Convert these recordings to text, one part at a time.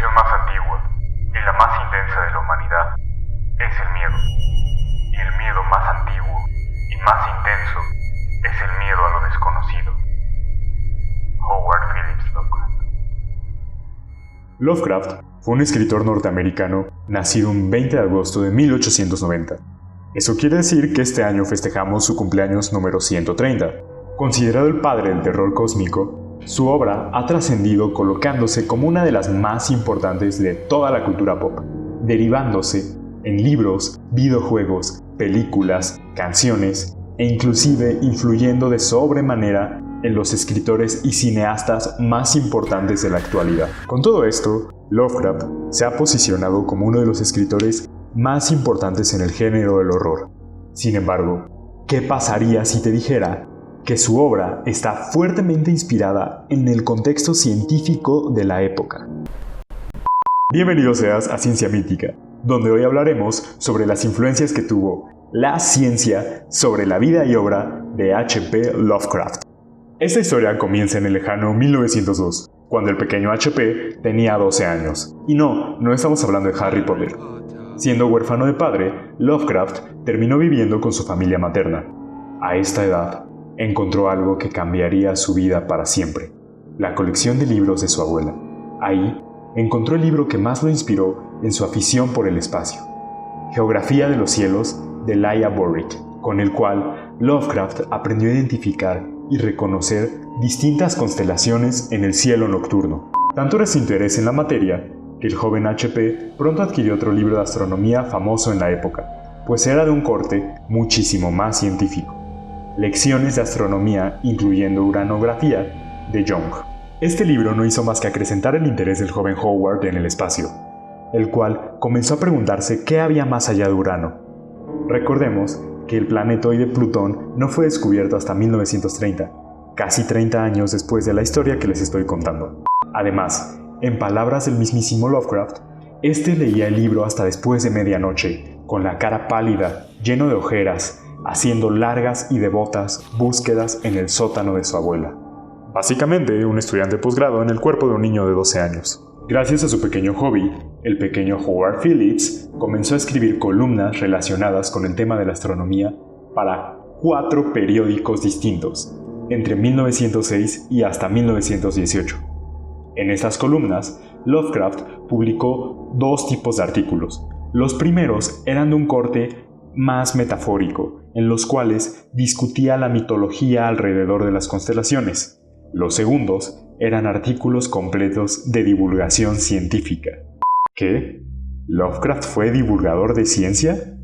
emoción más antigua y la más intensa de la humanidad es el miedo. Y el miedo más antiguo y más intenso es el miedo a lo desconocido. Howard Phillips Lovecraft. Lovecraft fue un escritor norteamericano nacido un 20 de agosto de 1890. Eso quiere decir que este año festejamos su cumpleaños número 130. Considerado el padre del terror cósmico, su obra ha trascendido colocándose como una de las más importantes de toda la cultura pop, derivándose en libros, videojuegos, películas, canciones e inclusive influyendo de sobremanera en los escritores y cineastas más importantes de la actualidad. Con todo esto, Lovecraft se ha posicionado como uno de los escritores más importantes en el género del horror. Sin embargo, ¿qué pasaría si te dijera que su obra está fuertemente inspirada en el contexto científico de la época? Bienvenido seas a Ciencia Mítica, donde hoy hablaremos sobre las influencias que tuvo la ciencia sobre la vida y obra de H.P. Lovecraft. Esta historia comienza en el lejano 1902, cuando el pequeño H.P. tenía 12 años. Y no estamos hablando de Harry Potter. Siendo huérfano de padre, Lovecraft terminó viviendo con su familia materna. A esta edad, encontró algo que cambiaría su vida para siempre: la colección de libros de su abuela. Ahí, encontró el libro que más lo inspiró en su afición por el espacio, Geografía de los cielos, de Laia Burritt, con el cual Lovecraft aprendió a identificar y reconocer distintas constelaciones en el cielo nocturno. Tanto era su interés en la materia que el joven H.P. pronto adquirió otro libro de astronomía famoso en la época, pues era de un corte muchísimo más científico: Lecciones de astronomía incluyendo uranografía, de Young. Este libro no hizo más que acrecentar el interés del joven Howard en el espacio, el cual comenzó a preguntarse qué había más allá de Urano. Recordemos que el planetoide Plutón no fue descubierto hasta 1930, casi 30 años después de la historia que les estoy contando. Además, en palabras del mismísimo Lovecraft, este leía el libro hasta después de medianoche, con la cara pálida, lleno de ojeras, haciendo largas y devotas búsquedas en el sótano de su abuela. Básicamente, un estudiante de posgrado en el cuerpo de un niño de 12 años. Gracias a su pequeño hobby, el pequeño Howard Phillips comenzó a escribir columnas relacionadas con el tema de la astronomía para 4 periódicos distintos, entre 1906 y hasta 1918. En estas columnas, Lovecraft publicó 2 tipos de artículos. Los primeros eran de un corte más metafórico, en los cuales discutía la mitología alrededor de las constelaciones. Los segundos eran artículos completos de divulgación científica. ¿Qué? ¿Lovecraft fue divulgador de ciencia?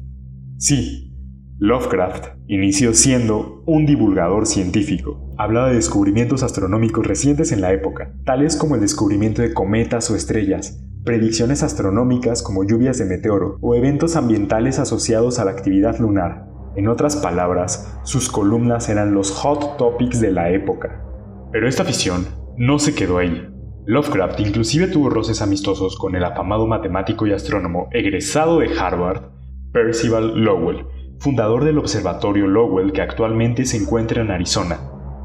Sí. Lovecraft inició siendo un divulgador científico. Hablaba de descubrimientos astronómicos recientes en la época, tales como el descubrimiento de cometas o estrellas, predicciones astronómicas como lluvias de meteoro o eventos ambientales asociados a la actividad lunar. En otras palabras, sus columnas eran los hot topics de la época. Pero esta afición no se quedó ahí. Lovecraft inclusive tuvo roces amistosos con el afamado matemático y astrónomo egresado de Harvard, Percival Lowell, fundador del observatorio Lowell que actualmente se encuentra en Arizona,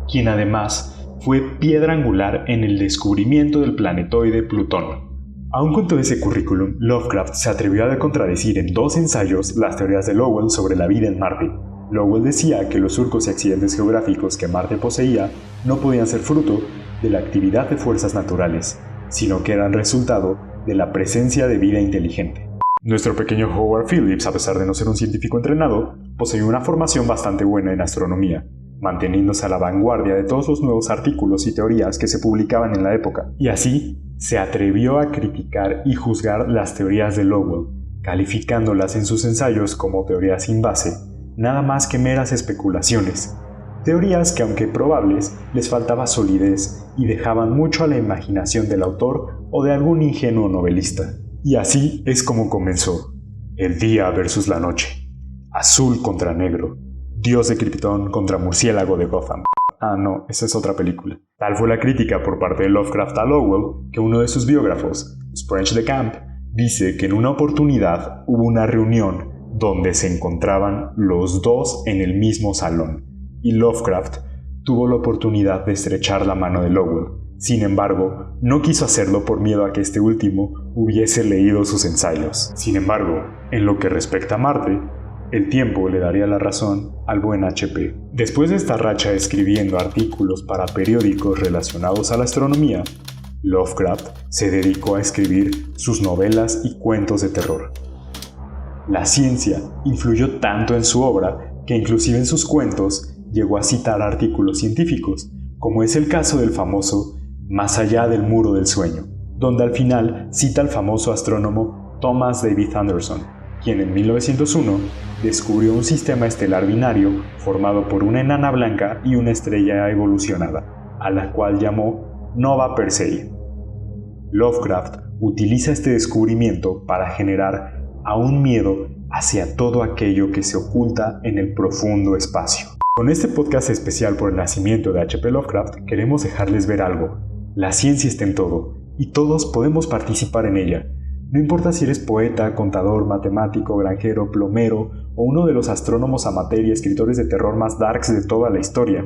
quien además fue piedra angular en el descubrimiento del planetoide Plutón. Aun con todo ese currículum, Lovecraft se atrevió a contradecir en 2 ensayos las teorías de Lowell sobre la vida en Marte. Lowell decía que los surcos y accidentes geográficos que Marte poseía no podían ser fruto de la actividad de fuerzas naturales, sino que eran resultado de la presencia de vida inteligente. Nuestro pequeño Howard Phillips, a pesar de no ser un científico entrenado, poseía una formación bastante buena en astronomía, manteniéndose a la vanguardia de todos los nuevos artículos y teorías que se publicaban en la época, y así se atrevió a criticar y juzgar las teorías de Lowell, calificándolas en sus ensayos como teorías sin base, nada más que meras especulaciones, teorías que, aunque probables, les faltaba solidez y dejaban mucho a la imaginación del autor o de algún ingenuo novelista. Y así es como comenzó: el día versus la noche, azul contra negro, dios de Krypton contra murciélago de Gotham. Ah, no, esa es otra película. Tal fue la crítica por parte de Lovecraft a Lowell que uno de sus biógrafos, Sprague de Camp, dice que en una oportunidad hubo una reunión donde se encontraban los dos en el mismo salón, y Lovecraft tuvo la oportunidad de estrechar la mano de Lowell, Sin embargo, no quiso hacerlo por miedo a que este último hubiese leído sus ensayos. Sin embargo, en lo que respecta a Marte, el tiempo le daría la razón al buen HP. Después de esta racha escribiendo artículos para periódicos relacionados a la astronomía, Lovecraft se dedicó a escribir sus novelas y cuentos de terror. La ciencia influyó tanto en su obra que inclusive en sus cuentos llegó a citar artículos científicos, como es el caso del famoso Más allá del muro del sueño, donde al final cita al famoso astrónomo Thomas David Anderson, quien en 1901 descubrió un sistema estelar binario formado por una enana blanca y una estrella evolucionada, a la cual llamó Nova Persei. Lovecraft utiliza este descubrimiento para generar aún miedo hacia todo aquello que se oculta en el profundo espacio. Con este podcast especial por el nacimiento de H.P. Lovecraft queremos dejarles ver algo. La ciencia está en todo, y todos podemos participar en ella. No importa si eres poeta, contador, matemático, granjero, plomero o uno de los astrónomos amateur y escritores de terror más darks de toda la historia.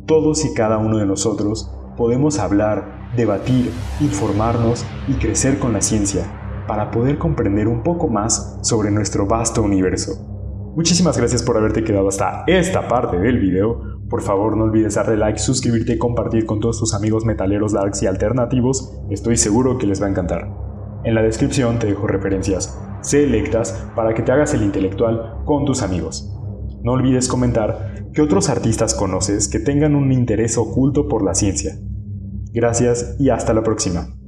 Todos y cada uno de nosotros podemos hablar, debatir, informarnos y crecer con la ciencia para poder comprender un poco más sobre nuestro vasto universo. Muchísimas gracias por haberte quedado hasta esta parte del video. Por favor, no olvides darle like, suscribirte y compartir con todos tus amigos metaleros, darks y alternativos. Estoy seguro que les va a encantar. En la descripción te dejo referencias selectas para que te hagas el intelectual con tus amigos. No olvides comentar qué otros artistas conoces que tengan un interés oculto por la ciencia. Gracias y hasta la próxima.